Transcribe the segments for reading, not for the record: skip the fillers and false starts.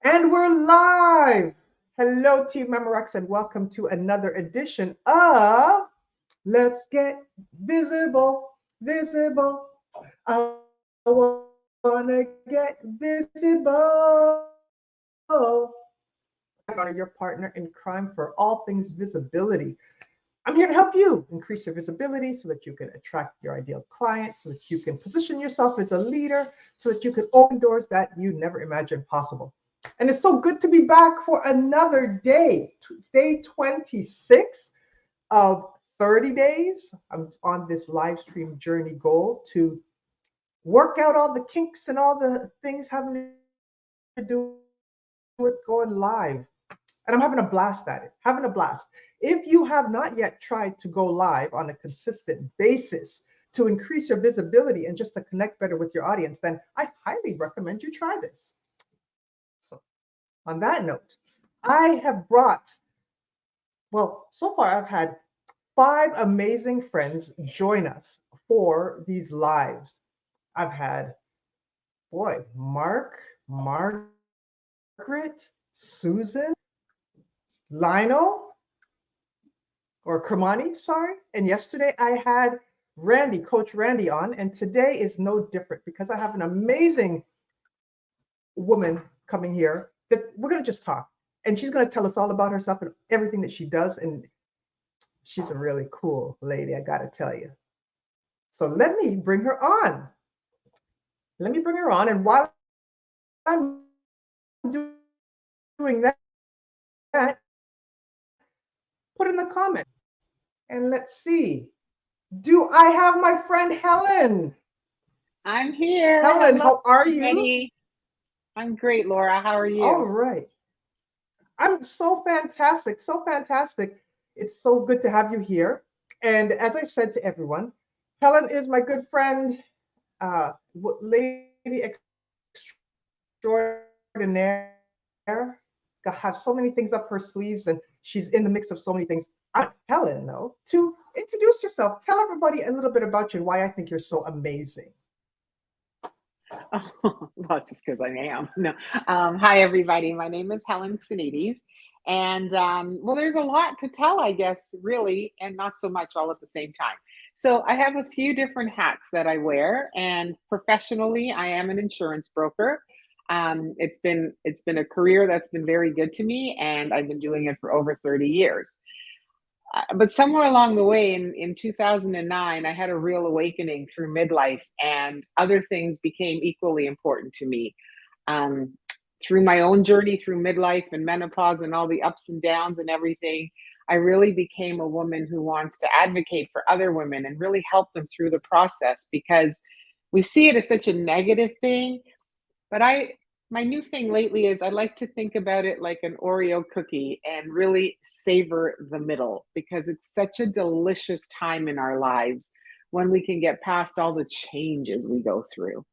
And we're live. Hello, Team Memorex, and welcome to another edition of Let's Get Visible. Visible. I wanna get visible. Your partner in crime for all things visibility. I'm here to help you increase your visibility so that you can attract your ideal client, so that you can position yourself as a leader, so that you can open doors that you never imagined possible. And it's so good to be back for another day, day 26 of 30 days. I'm on this live stream journey goal to work out all the kinks and all the things having to do with going live. And I'm having a blast at it, having a blast. If you have not yet tried to go live on a consistent basis to increase your visibility and just to connect better with your audience, then I highly recommend you try this. So, on that note, I have brought, well, so far I've had five amazing friends join us for these lives. I've had, boy, Margaret, Susan, Lionel, or Kermani, sorry. And yesterday I had Randy, Coach Randy on, and today is no different because I have an amazing woman coming here that we're going to just talk. And she's going to tell us all about herself and everything that she does. And she's a really cool lady, I got to tell you. So let me bring her on. Let me bring her on. And while I'm doing that, put in the comment and let's see. Do I have my friend Helen? I'm here. Helen, Hello, how are you? everybody. I'm great, Laura. How are All you? right. I'm so fantastic, so fantastic. It's so good to have you here. And as I said to everyone, Helen is my good friend, lady extraordinaire. Have so many things up her sleeves, and she's in the mix of so many things. I want Helen, though, to introduce yourself. Tell everybody a little bit about you and why I think you're so amazing. Well, it's just because I am. No. Hi, everybody. My name is Helen Xenidis. And well, there's a lot to tell, I guess, really, and not so much all at the same time. So I have a few different hats that I wear, and professionally, I am an insurance broker. It's been a career that's been very good to me, and I've been doing it for over 30 years. But somewhere along the way in 2009, I had a real awakening through midlife, and other things became equally important to me. Um, Through my own journey through midlife and menopause and all the ups and downs and everything, I really became a woman who wants to advocate for other women and really help them through the process because we see it as such a negative thing, but my new thing lately is I like to think about it like an Oreo cookie and really savor the middle because it's such a delicious time in our lives when we can get past all the changes we go through.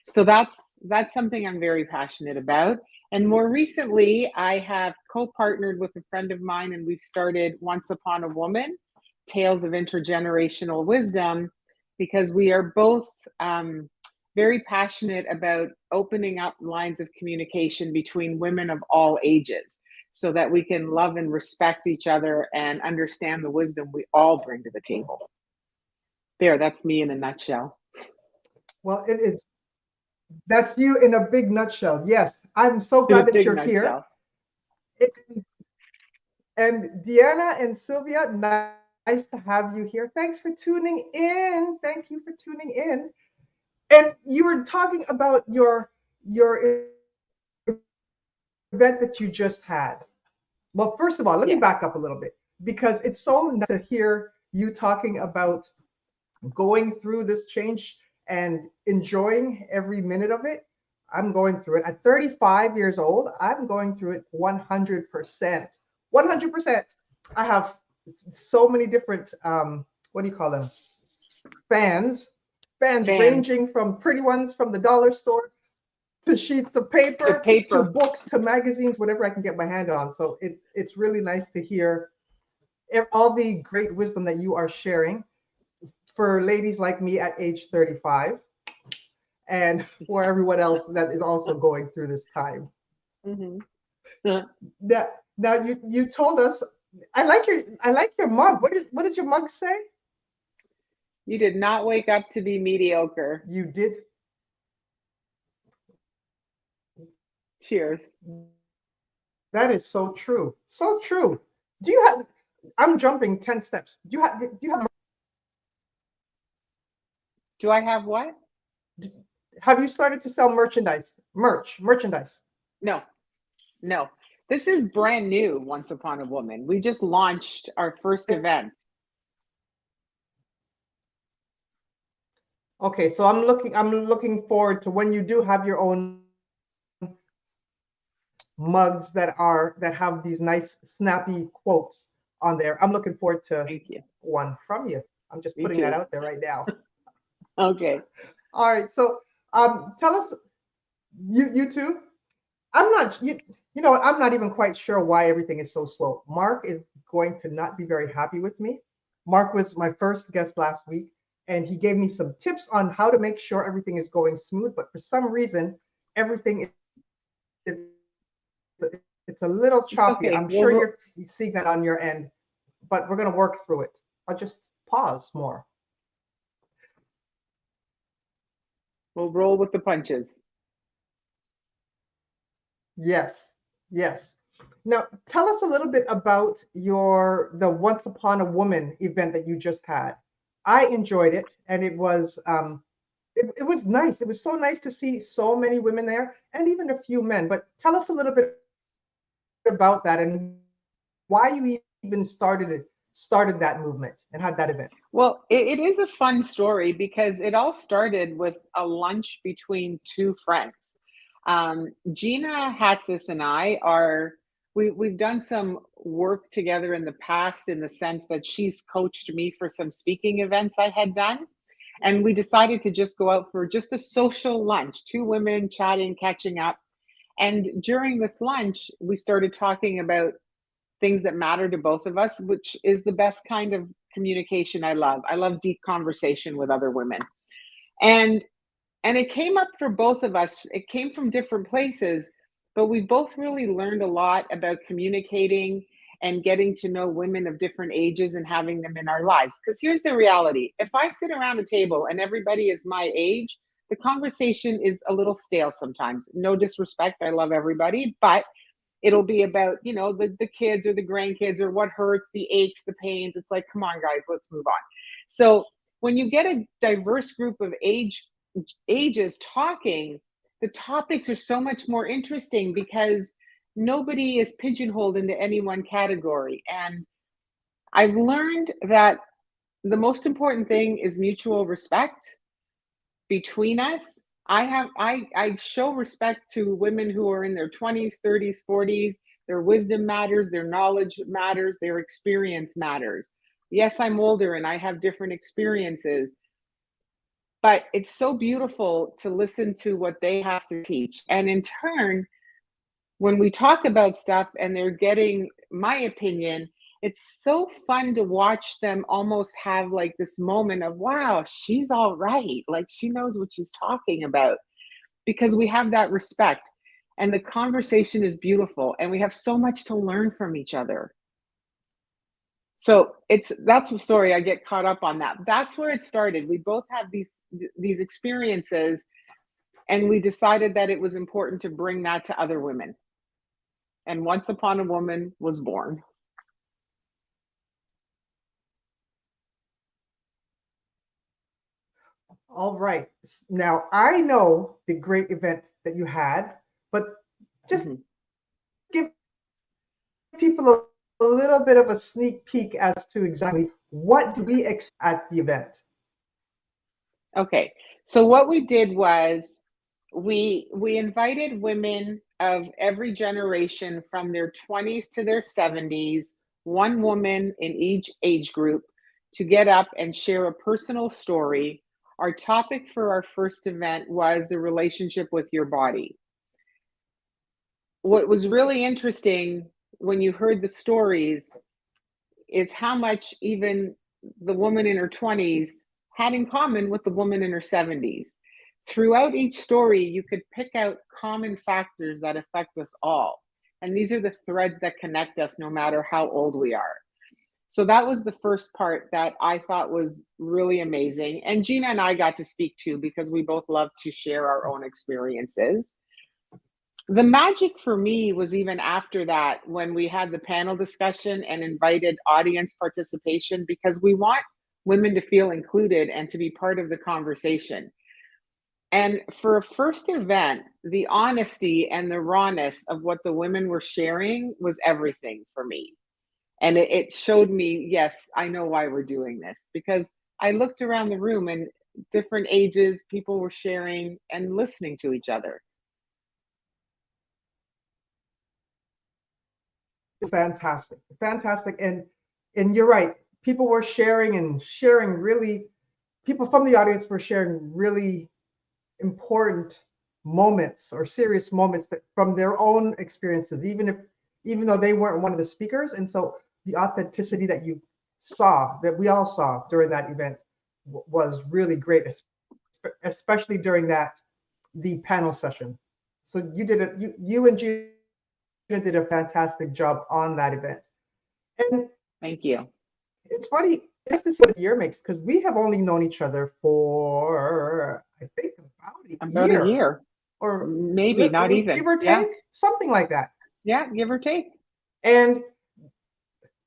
So that's something I'm very passionate about. And more recently, I have co-partnered with a friend of mine and we've started Once Upon a Woman, Tales of Intergenerational Wisdom, because we are both very passionate about opening up lines of communication between women of all ages so that we can love and respect each other and understand the wisdom we all bring to the table. There, that's me in a nutshell. Well, it is. That's you in a big nutshell. Yes, I'm so In a glad that big you're here. nutshell. It, and Deanna and Sylvia, nice to have you here. Thanks for tuning in. Thank you for tuning in. And you were talking about your event that you just had. Well, first of all, let me back up a little bit because it's Yeah. so nice to hear you talking about going through this change and enjoying every minute of it. I'm going through it at 35 years old. I'm going through it 100%. 100%. I have so many different what do you call them? Fans. Fans Fans ranging from pretty ones from the dollar store to sheets of to paper to paper. books to magazines, whatever I can get my hand on. So it's really nice to hear all the great wisdom that you are sharing for ladies like me at age 35 and for everyone else that is also going through this time. Mm-hmm. Now you told us. I like your mug. What does your mug say? You did not wake up to be mediocre. You did. Cheers. That is so true. So true. Do you have? I'm jumping 10 steps. Do I have what? Have you started to sell merchandise? Merchandise. No, no. This is brand new, Once Upon a Woman. We just launched our first event. Okay, so I'm looking forward to when you do have your own mugs that have these nice snappy quotes on there. I'm looking forward to Thank you. one from you. I'm just Me putting that too. out there right now. Okay. All right, so tell us, you too. I'm not you know what, I'm not even quite sure why everything is so slow. Mark is going to not be very happy with me. Mark was my first guest last week, and he gave me some tips on how to make sure everything is going smooth. But for some reason, everything is it's a little It's choppy. okay. I'm sure you're seeing that on your end, but we're going to work through it. I'll just pause more. We'll roll with the punches. Yes, yes. Now, tell us a little bit about the Once Upon a Woman event that you just had. I enjoyed it, and it was nice. It was so nice to see so many women there, and even a few men. But tell us a little bit about that and why you even started that movement and had that event. Well, it is a fun story because it all started with a lunch between two friends. Gina Hatsis and I we've done some work together in the past in the sense that she's coached me for some speaking events I had done. And we decided to just go out for just a social lunch, two women chatting, catching up. And during this lunch, we started talking about things that matter to both of us, which is the best kind of communication I love. I love deep conversation with other women. And it came up for both of us. It came from different places, but we both really learned a lot about communicating and getting to know women of different ages and having them in our lives. Because here's the reality: if I sit around a table and everybody is my age, the conversation is a little stale sometimes. No disrespect, I love everybody, but it'll be about, the kids or the grandkids or what hurts, the aches, the pains. It's like, come on, guys, let's move on. So when you get a diverse group of ages talking, the topics are so much more interesting because nobody is pigeonholed into any one category. And I've learned that the most important thing is mutual respect between us. I show respect to women who are in their 20s, 30s, 40s. Their wisdom matters, their knowledge matters, their experience matters. Yes, I'm older and I have different experiences, but it's so beautiful to listen to what they have to teach. And in turn, when we talk about stuff and they're getting my opinion, it's so fun to watch them almost have like this moment of, wow, she's all right. Like she knows what she's talking about, because we have that respect and the conversation is beautiful and we have so much to learn from each other. So sorry, I get caught up on that. That's where it started. We both have these experiences, and we decided that it was important to bring that to other women. And Once Upon a Woman was born. All right. Now, I know the great event that you had, but just Mhm. give people a little bit of a sneak peek as to exactly what do we expect at the event. Okay. So what we did was we invited women of every generation from their 20s to their 70s, one woman in each age group, to get up and share a personal story. Our topic for our first event was the relationship with your body. What was really interesting when you heard the stories is how much even the woman in her 20s had in common with the woman in her 70s. Throughout each story, you could pick out common factors that affect us all. And these are the threads that connect us no matter how old we are. So that was the first part that I thought was really amazing. And Gina and I got to speak to because we both love to share our own experiences. The magic for me was even after that when we had the panel discussion and invited audience participation, because we want women to feel included and to be part of the conversation. And for a first event, the honesty and the rawness of what the women were sharing was everything for me. And it showed me, yes, I know why we're doing this, because I looked around the room and different ages, people were sharing and listening to each other. Fantastic, fantastic. And you're right. People were sharing and sharing really, people from the audience were sharing really important moments or serious moments that from their own experiences, even though they weren't one of the speakers. And so the authenticity that you saw, that we all saw during that event, was really great, especially during the panel session. So you did it. You and Gina did a fantastic job on that event. And thank you. It's funny just to see what a year makes, because we have only known each other for, I think, about a year. Or maybe not even. Give or take, something like that. Yeah, give or take. And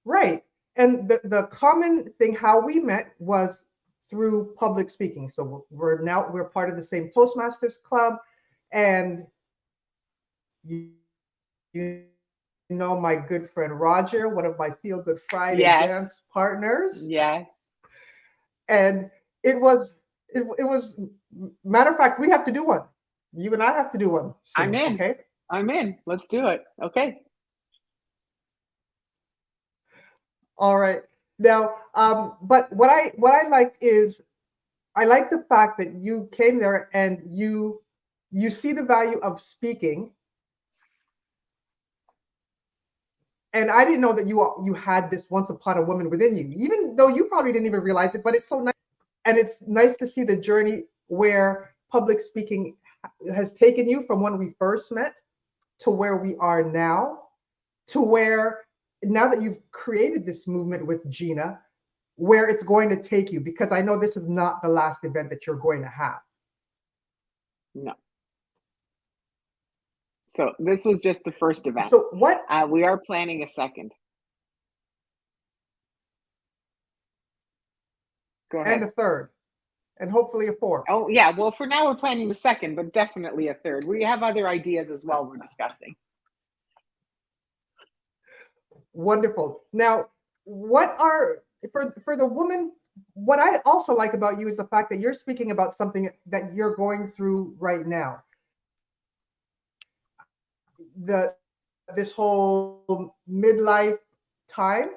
right. And the common thing how we met was through public speaking. So we're part of the same Toastmasters club, and you know my good friend Roger, one of my Feel Good Friday dance partners. Yes. And it was matter of fact, we have to do one. You and I have to do one soon. I'm in. Okay. I'm in. Let's do it. Okay. All right. Now, but what I liked is I like the fact that you came there and you see the value of speaking. And I didn't know that you had this once upon a woman within you, even though you probably didn't even realize it, but it's so nice. And it's nice to see the journey where public speaking has taken you from when we first met to where we are now, to where now that you've created this movement with Gina, where it's going to take you, because I know this is not the last event that you're going to have. No. So this was just the first event. So what? We are planning a second. Go ahead. And a third. And hopefully a fourth. Oh, yeah. Well, for now, we're planning the second, but definitely a third. We have other ideas as well we're discussing. Wonderful. Now, what are, for the woman, what I also like about you is the fact that you're speaking about something that you're going through right now. This whole midlife time.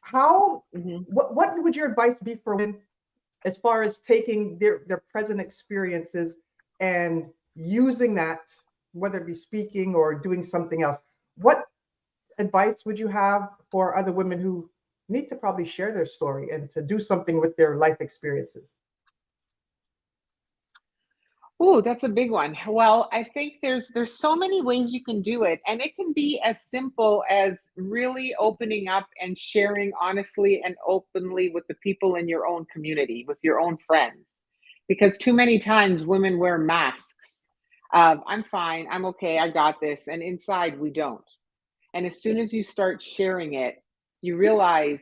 How, what would your advice be for women as far as taking their present experiences and using that, whether it be speaking or doing something else? What advice would you have for other women who need to probably share their story and to do something with their life experiences? Oh, that's a big one. Well, I think there's so many ways you can do it, and it can be as simple as really opening up and sharing honestly and openly with the people in your own community, with your own friends, because too many times women wear masks of I'm fine, I'm okay, I got this, and inside we don't. And as soon as you start sharing it, you realize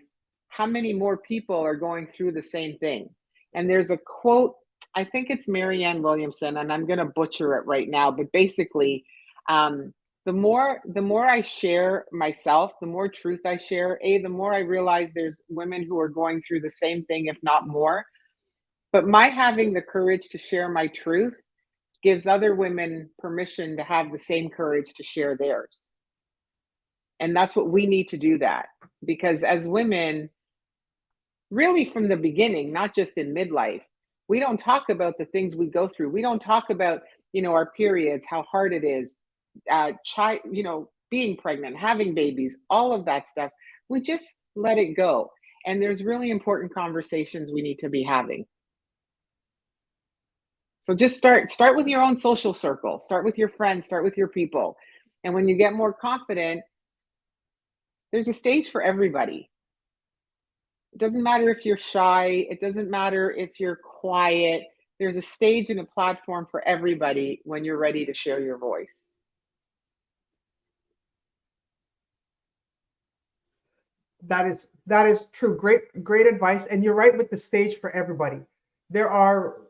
how many more people are going through the same thing. And there's a quote, I think it's Marianne Williamson, and I'm going to butcher it right now, but basically, the more I share myself, the more truth I share, the more I realize there's women who are going through the same thing, if not more. But my having the courage to share my truth gives other women permission to have the same courage to share theirs. And that's what we need to do, that, because as women, really from the beginning, not just in midlife, we don't talk about the things we go through. We don't talk about, our periods, how hard it is, being pregnant, having babies, all of that stuff. We just let it go. And there's really important conversations we need to be having. So just start with your own social circle, start with your friends, start with your people. And when you get more confident, there's a stage for everybody. It doesn't matter if you're shy, it doesn't matter if you're quiet. There's a stage and a platform for everybody when you're ready to share your voice. That is true. Great advice. And you're right with the stage for everybody. There are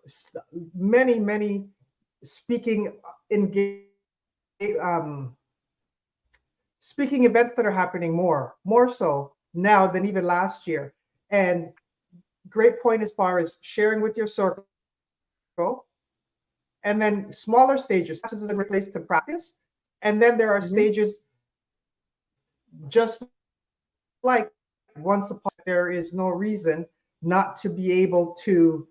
many speaking engage, speaking events that are happening more so now than even last year. And great point as far as sharing with your circle, and then smaller stages, as a place to practice. And then there are stages just like once upon, there is no reason not to be able to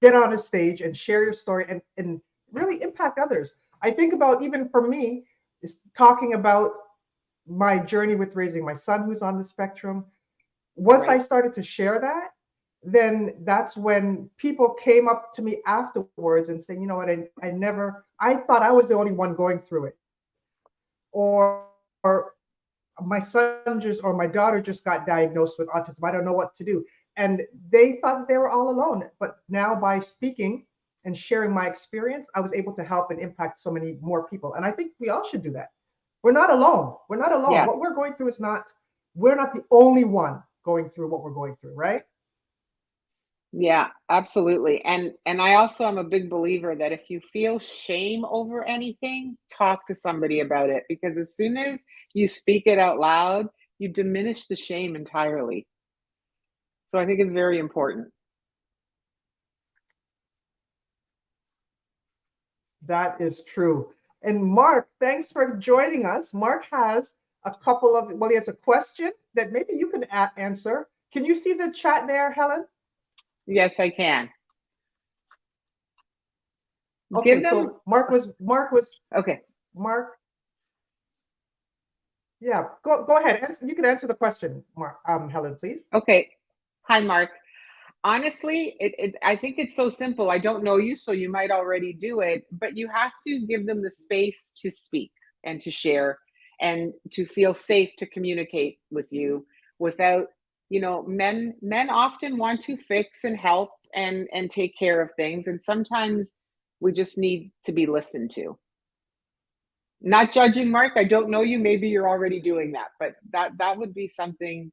get on a stage and share your story and really impact others. I think about, even for me, is talking about my journey with raising my son who's on the spectrum. Once I started to share that, then that's when people came up to me afterwards and saying, you know what, I thought I was the only one going through it. Or my son just, or my daughter just got diagnosed with autism. I don't know what to do. And they thought that they were all alone. But now, by speaking and sharing my experience, I was able to help and impact so many more people. And I think we all should do that. We're not alone. We're not alone. Yes. What we're going through is not, we're not the only one going through what we're going through, right? Yeah, absolutely. And I also am a big believer that if you feel shame over anything, talk to somebody about it, because as soon as you speak it out loud, you diminish the shame entirely. So I think it's very important. That is true. And Mark, thanks for joining us. Mark has a couple of, well, he has a question that maybe you can answer. Can you see the chat there, Helen? Yes, I can. Okay, so Mark was okay. Mark. Yeah, go ahead. You can answer the question, Mark, Helen, please. Okay. Hi, Mark. Honestly, I think it's so simple. I don't know you, so you might already do it, but you have to give them the space to speak and to share and to feel safe to communicate with you without, men often want to fix and help and take care of things. And sometimes we just need to be listened to. Not judging, Mark. I don't know you. Maybe you're already doing that, but that would be something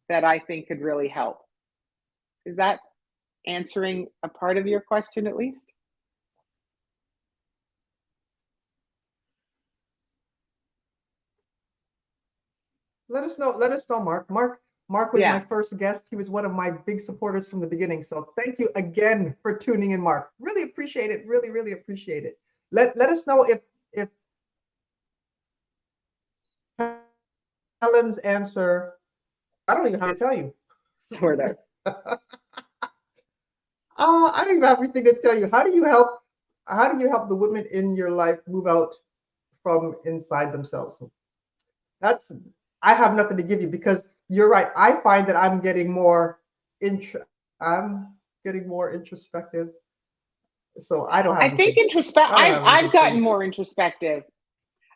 that I think could really help. Is that answering a part of your question at least? Let us know, Mark. Mark was my first guest. He was one of my big supporters from the beginning. So thank you again for tuning in, Mark. Really appreciate it. Really appreciate it. Let us know if Helen's answer, I don't even know how to tell you. Sort of. I don't even have anything to tell you. How do you help the women in your life move out from inside themselves? I have nothing to give you, because you're right. I find that I'm getting more introspective. So I don't have I think I've gotten more introspective.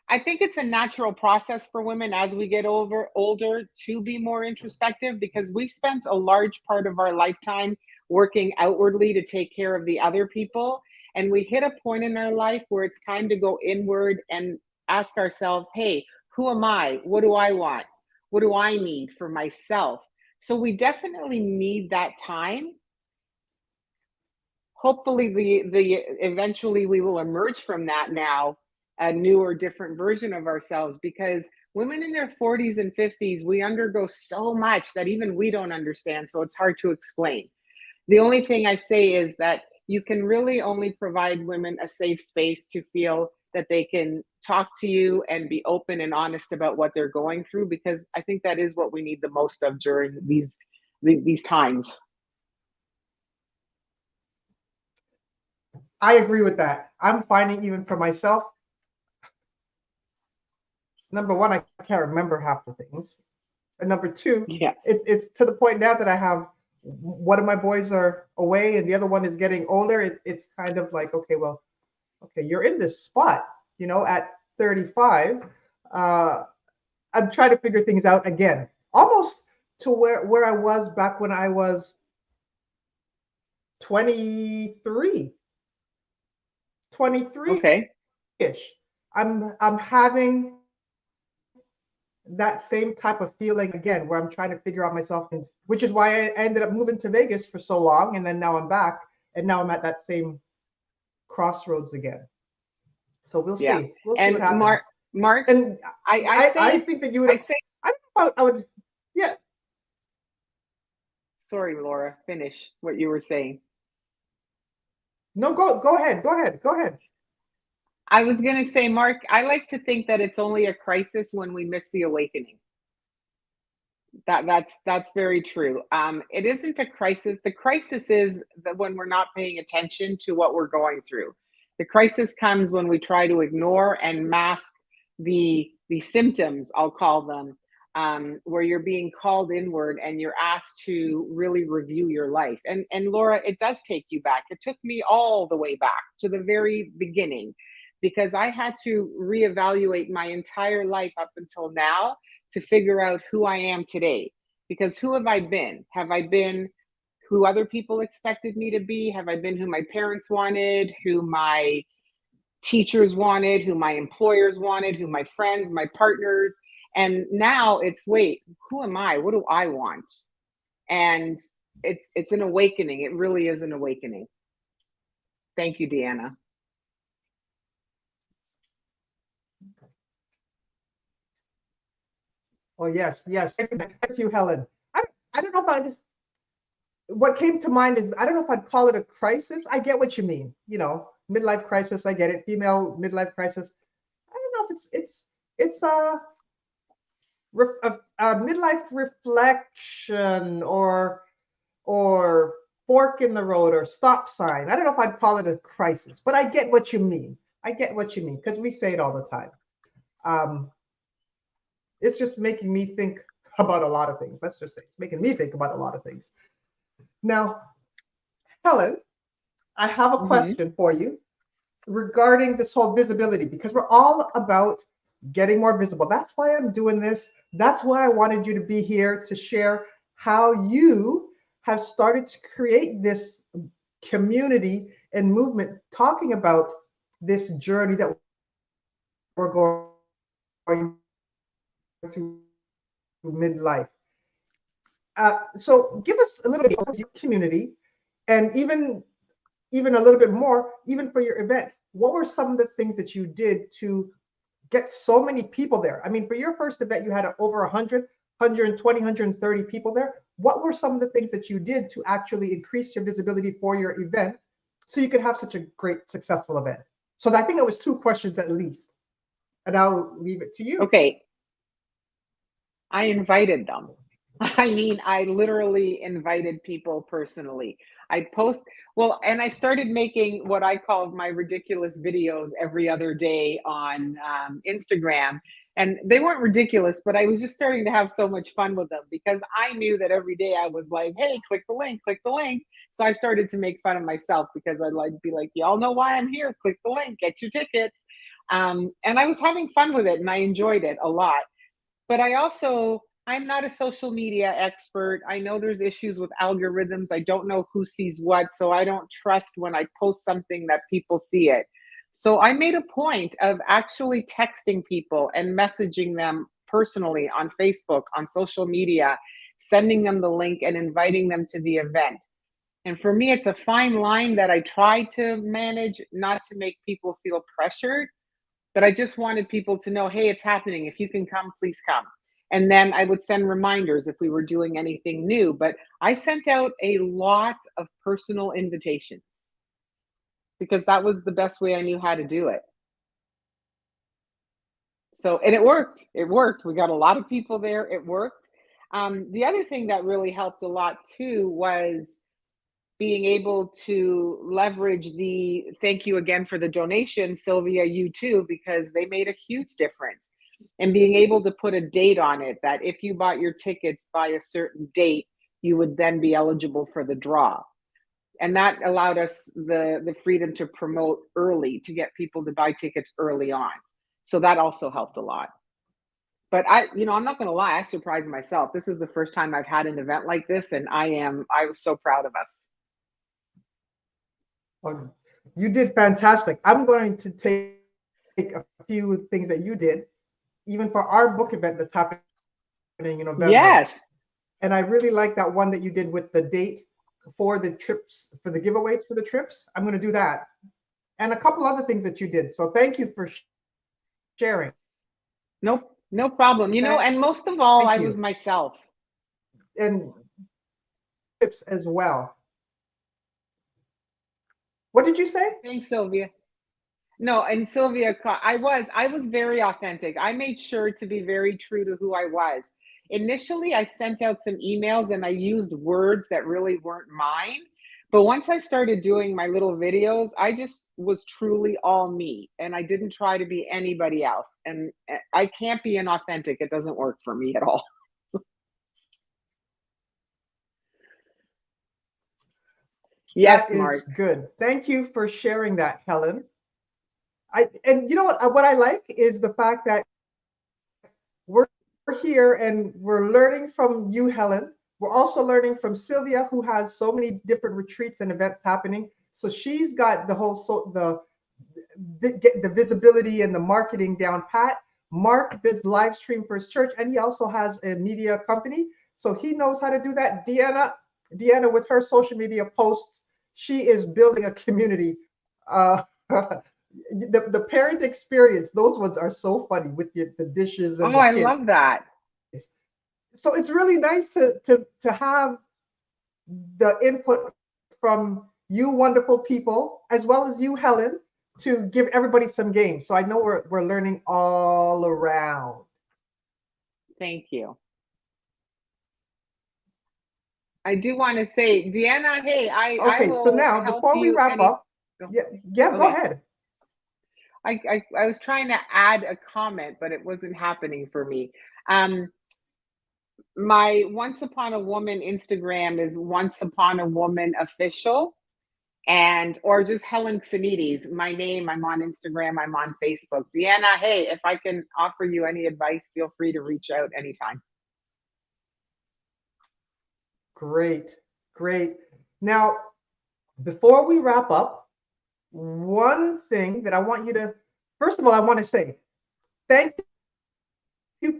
I think it's a natural process for women as we get older to be more introspective, because we spent a large part of our lifetime working outwardly to take care of the other people. And we hit a point in our life where it's time to go inward and ask ourselves, hey, who am I? What do I want? What do I need for myself? So we definitely need that time. Hopefully eventually we will emerge from that now, a new or different version of ourselves, because women in their 40s and 50s, we undergo so much that even we don't understand. So it's hard to explain. The only thing I say is that you can really only provide women a safe space to feel that they can talk to you and be open and honest about what they're going through, because I think that is what we need the most of during these times. I agree with that. I'm finding, even for myself, number one, I can't remember half the things. And number two, yes, it's to the point now that I have one of my boys are away and the other one is getting older, it's kind of like, okay, well, okay, you're in this spot, at 35. I'm trying to figure things out again, almost to where I was back when I was 23, 23 Okay. ish. I'm having that same type of feeling again, where I'm trying to figure out myself, and which is why I ended up moving to Vegas for so long, and then now I'm back, and now I'm at that same crossroads again. So we'll Yeah. see. We'll see what And happens. Mark, And I I say, think that you would. I say, I don't know if I would. Yeah. sorry, Laura, finish what you were saying. No. Go ahead. Go ahead. Go ahead. I was going to say, Mark, I like to think that it's only a crisis when we miss the awakening. That's very true. It isn't a crisis. The crisis is that when we're not paying attention to what we're going through. The crisis comes when we try to ignore and mask the symptoms, I'll call them, where you're being called inward and you're asked to really review your life. And Laura, it does take you back. It took me all the way back to the very beginning, because I had to reevaluate my entire life up until now to figure out who I am today. Because who have I been? Have I been who other people expected me to be? Have I been who my parents wanted, who my teachers wanted, who my employers wanted, who my friends, my partners? And now it's, wait, who am I? What do I want? And it's an awakening. It really is an awakening. Thank you, Deanna. Oh yes. Thank you, Helen. I don't know if I. What came to mind is, I don't know if I'd call it a crisis. I get what you mean. Midlife crisis. I get it. Female midlife crisis. I don't know if it's a midlife reflection, or fork in the road, or stop sign. I don't know if I'd call it a crisis, but I get what you mean. I get what you mean, because we say it all the time. It's just making me think about a lot of things. Let's just say it's making me think about a lot of things. Now, Helen, I have a Mm-hmm. question for you regarding this whole visibility, because we're all about getting more visible. That's why I'm doing this. That's why I wanted you to be here to share how you have started to create this community and movement, talking about this journey that we're going through midlife. So give us a little bit of your community, and even a little bit more, even for your event. What were some of the things that you did to get so many people there? I mean, for your first event, you had over 100, 120, 130 people there. What were some of the things that you did to actually increase your visibility for your event so you could have such a great, successful event? So I think it was two questions at least, and I'll leave it to you. Okay. I invited them. I mean, I literally invited people personally. I post, well, and I started making what I call my ridiculous videos every other day on Instagram. And they weren't ridiculous, but I was just starting to have so much fun with them, because I knew that every day I was like, hey, click the link, click the link. So I started to make fun of myself, because I'd like be like, y'all know why I'm here. Click the link, get your tickets. And I was having fun with it, and I enjoyed it a lot. But I'm not a social media expert. I know there's issues with algorithms. I don't know who sees what, so I don't trust when I post something that people see it. So I made a point of actually texting people and messaging them personally on Facebook, on social media, sending them the link and inviting them to the event. And for me, it's a fine line that I try to manage, not to make people feel pressured, but I just wanted people to know, hey, it's happening. If you can come, please come. And then I would send reminders if we were doing anything new. But I sent out a lot of personal invitations, because that was the best way I knew how to do it. So, and it worked. It worked. We got a lot of people there. It worked. The other thing that really helped a lot too was being able to leverage the thank you again for the donation, Sylvia, you too, because they made a huge difference. And being able to put a date on it, that if you bought your tickets by a certain date, you would then be eligible for the draw. And that allowed us the freedom to promote early, to get people to buy tickets early on. So that also helped a lot. But I'm not going to lie, I surprised myself. This is the first time I've had an event like this, and I was so proud of us. Well, you did fantastic. I'm going to take a few things that you did, even for our book event that's happening in November. Yes. And I really like that one that you did with the date for the trips, for the giveaways for the trips. I'm going to do that. And a couple other things that you did. So thank you for sharing. Nope, no problem. And most of all, I was myself. And tips as well. What did you say? Thanks, Sylvia. No, and Sylvia, I was very authentic. I made sure to be very true to who I was. Initially, I sent out some emails and I used words that really weren't mine. But once I started doing my little videos, I just was truly all me, and I didn't try to be anybody else. And I can't be inauthentic. It doesn't work for me at all. Yes, that Mark. is good. Thank you for sharing that, Helen. And you know what I like is the fact that we're here and we're learning from you, Helen. We're also learning from Sylvia, who has so many different retreats and events happening. So she's got the whole the visibility and the marketing down pat. Mark does live stream for his church, and he also has a media company, so he knows how to do that. Deanna, with her social media posts, she is building a community. The parent experience, those ones are so funny with the dishes and Oh, the I kids. love that. So it's really nice to have the input from you wonderful people, as well as you, Helen, to give everybody some games. So I know we're learning all around. Thank you. I do want to say, Deanna, hey, I will so now help before we you wrap up, go ahead. I was trying to add a comment, but it wasn't happening for me. My Once Upon a Woman Instagram is Once Upon a Woman Official, or just Helen Xenidis. My name, I'm on Instagram, I'm on Facebook. Deanna, hey, if I can offer you any advice, feel free to reach out anytime. Great. Now, before we wrap up, one thing that I want you to, first of all, I want to say thank you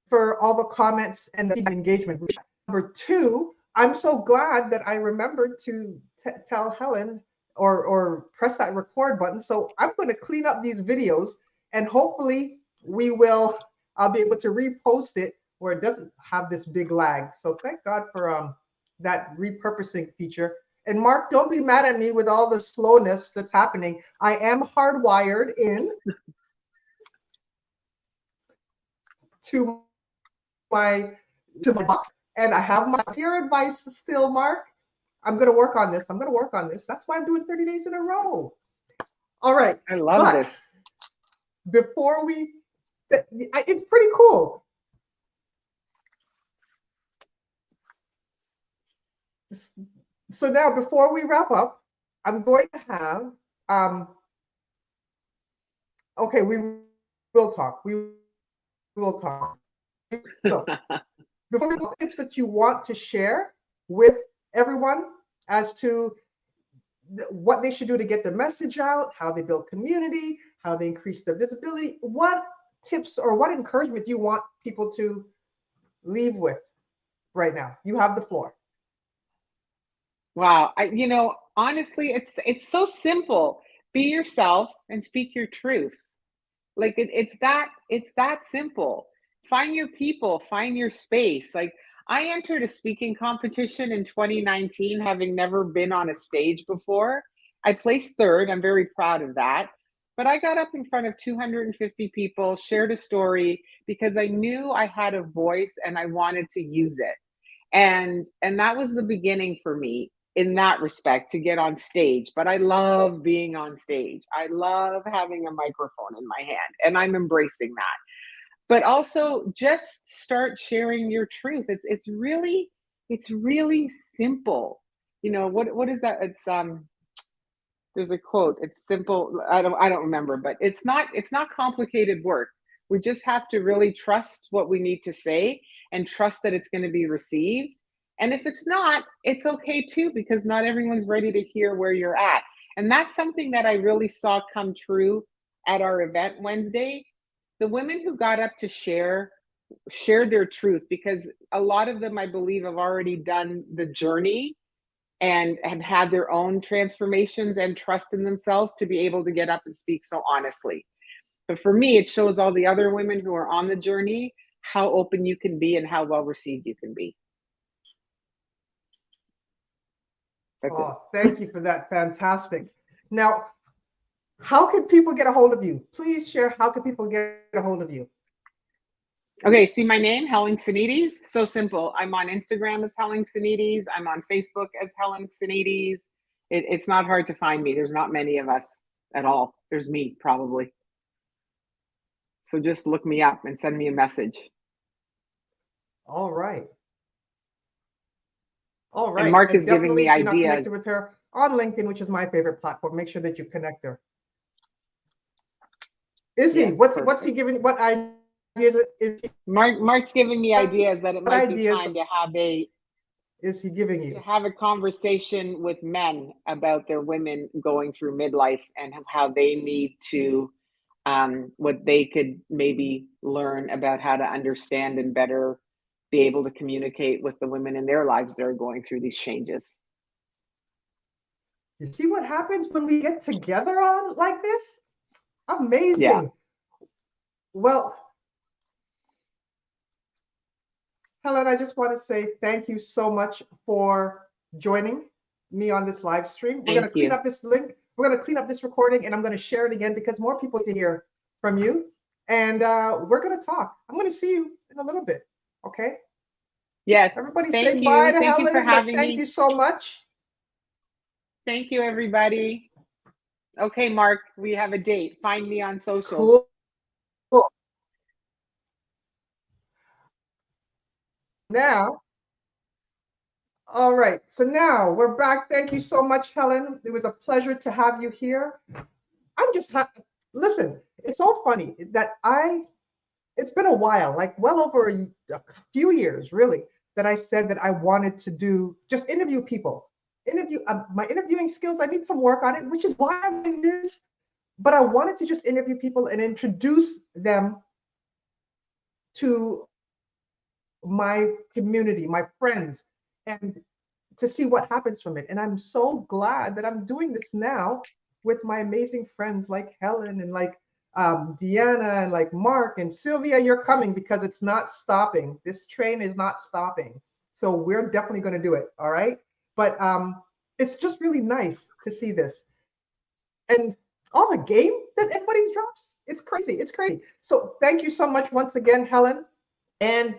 for all the comments and the engagement. Number two, I'm so glad that I remembered to tell Helen or press that record button. So I'm going to clean up these videos, and hopefully I'll be able to repost it where it doesn't have this big lag. So thank God for that repurposing feature. And Mark, don't be mad at me with all the slowness that's happening. I am hardwired in to my box, and I have your advice still, Mark. I'm going to work on this. That's why I'm doing 30 days in a row. All right. I love this. Before it's pretty cool. So now, before we wrap up, I'm going to have, okay, we will talk. So, before we go, tips that you want to share with everyone as to what they should do to get their message out, how they build community, how they increase their visibility. What tips or what encouragement do you want people to leave with right now? You have the floor. Wow. Honestly, it's so simple. Be yourself and speak your truth. Like it's that simple. Find your people, find your space. Like I entered a speaking competition in 2019, having never been on a stage before. I placed third. I'm very proud of that. But I got up in front of 250 people, shared a story because I knew I had a voice and I wanted to use it. And that was the beginning for me in that respect, to get on stage. But I love being on stage. I love having a microphone in my hand, and I'm embracing that. But also just start sharing your truth. It's really It's really simple. You know, what is that? It's there's a quote. It's simple. I don't remember, but it's not complicated work. We just have to really trust what we need to say and trust that it's going to be received. And if it's not, it's okay too, because not everyone's ready to hear where you're at. And that's something that I really saw come true at our event Wednesday. The women who got up to shared their truth, because a lot of them, I believe, have already done the journey and have had their own transformations and trust in themselves to be able to get up and speak so honestly. But for me, it shows all the other women who are on the journey how open you can be and how well received you can be. That's it. Oh, thank you for that. Fantastic. Now, how can people get a hold of you? Please share, how can people get a hold of you? Okay, see my name, Helen Xenidis. So simple. I'm on Instagram as Helen Xenidis. I'm on Facebook as Helen Xenidis. It's not hard to find me. There's not many of us at all. There's me, probably. So just look me up and send me a message. All right. All right. And Mark And is giving me definitely, if you're not ideas. connected with her on LinkedIn, which is my favorite platform, make sure that you connect her. Is he? Yes, What's he giving? What ideas is he? Mark's giving me ideas that it What might be ideas time to have is he giving to you? have a conversation with men about their women going through midlife and how they need to what they could maybe learn about how to understand and better be able to communicate with the women in their lives that are going through these changes. You see what happens when we get together on like this? Amazing. Yeah. Well, Helen, I just want to say thank you so much for joining me on this live stream. We're going to clean up this link. We're going to clean up this recording, and I'm going to share it again because more people need to hear from you. And we're going to talk. I'm going to see you in a little bit. Okay? Yes. Everybody Thank say you. bye to Thank Helen. you for having Thank me. you so much. Thank you, everybody. Okay, Mark, we have a date. Find me on social. Cool. Now, all right. So now we're back. Thank you so much, Helen. It was a pleasure to have you here. I'm just listen. It's so funny that it's been a while, like well over a few years, really, that I said that I wanted to do just interview people. My interviewing skills. I need some work on it, which is why I'm doing this. But I wanted to just interview people and introduce them to my community, my friends, and to see what happens from it. And I'm so glad that I'm doing this now with my amazing friends like Helen and like Deanna and like Mark and Sylvia. You're coming because it's not stopping. This train is not stopping. So we're definitely going to do it. All right. But it's just really nice to see this. And all the game that everybody's drops. It's crazy. It's crazy. So thank you so much once again, Helen. And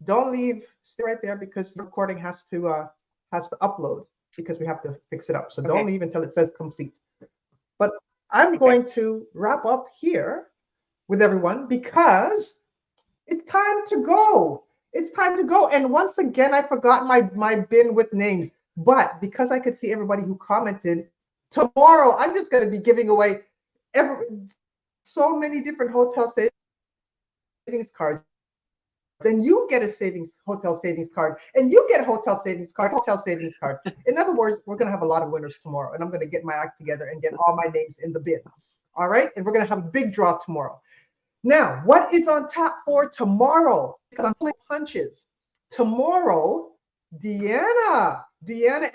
don't leave. Stay right there because the recording has to upload because we have to fix it up. So don't leave until it says complete. But I'm going to wrap up here with everyone because it's time to go. It's time to go. And once again, I forgot my bin with names. But because I could see everybody who commented, tomorrow I'm just going to be giving away so many different hotel savings cards. Then you get a hotel savings card, and you get a hotel savings card. In other words, we're going to have a lot of winners tomorrow, and I'm going to get my act together and get all my names in the bin. All right, and we're going to have a big draw tomorrow. Now, what is on tap for tomorrow? Because I'm pulling punches. Tomorrow, Deanna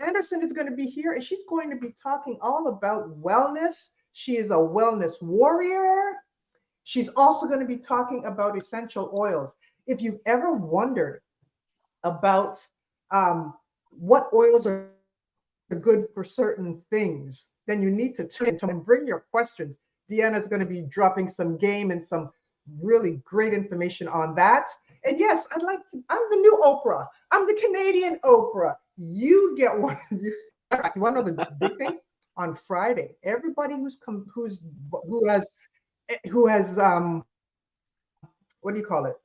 Anderson is going to be here, and she's going to be talking all about wellness. She is a wellness warrior. She's also going to be talking about essential oils. If you've ever wondered about what oils are good for certain things, then you need to tune in and bring your questions. Deanna's going to be dropping some game and some really great information on that. And yes, I'm the new Oprah. I'm the Canadian Oprah. You get one. You want to know the big thing? On Friday, everybody who has what do you call it?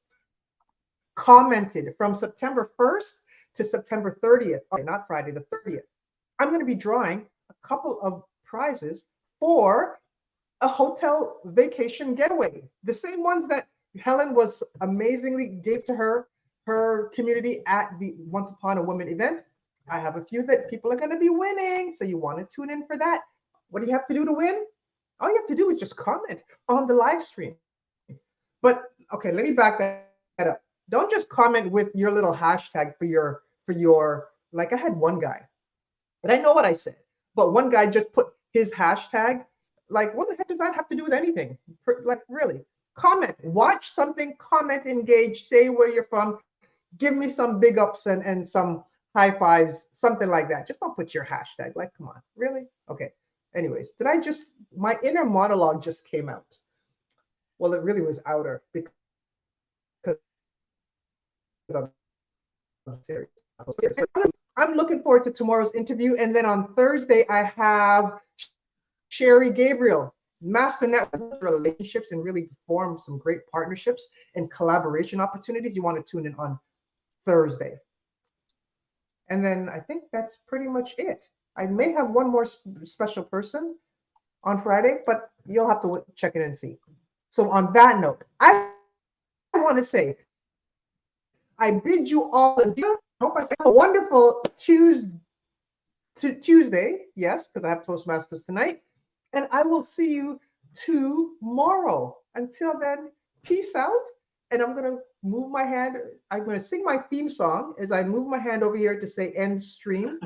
Commented from September 1st to September 30th, not Friday, the 30th, I'm going to be drawing a couple of prizes for a hotel vacation getaway. The same ones that Helen was amazingly gave to her community at the Once Upon a Woman event. I have a few that people are going to be winning. So you want to tune in for that. What do you have to do to win? All you have to do is just comment on the live stream. But okay, let me back that up. Don't just comment with your little hashtag for your like I had one guy, but I know what I said. But one guy just put his hashtag. Like, what the heck does that have to do with anything? Like, really? Comment, watch something, comment, engage, say where you're from, give me some big ups and some high fives, something like that. Just don't put your hashtag. Like, come on, really? Okay. Anyways, my inner monologue just came out. Well, it really was outer because I'm serious. I'm looking forward to tomorrow's interview. And then on Thursday, I have Sherry Gabriel, master network relationships, and really form some great partnerships and collaboration opportunities. You want to tune in on Thursday. And then I think that's pretty much it. I may have one more special person on Friday, but you'll have to check it and see. So on that note, I want to say, I bid you all adieu. I hope I say a wonderful Tuesday. Yes, because I have Toastmasters tonight. And I will see you tomorrow. Until then, peace out. And I'm going to move my hand. I'm going to sing my theme song as I move my hand over here to say end stream.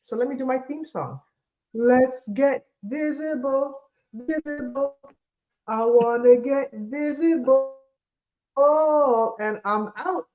So let me do my theme song. Let's get visible, visible. I want to get visible. And I'm out.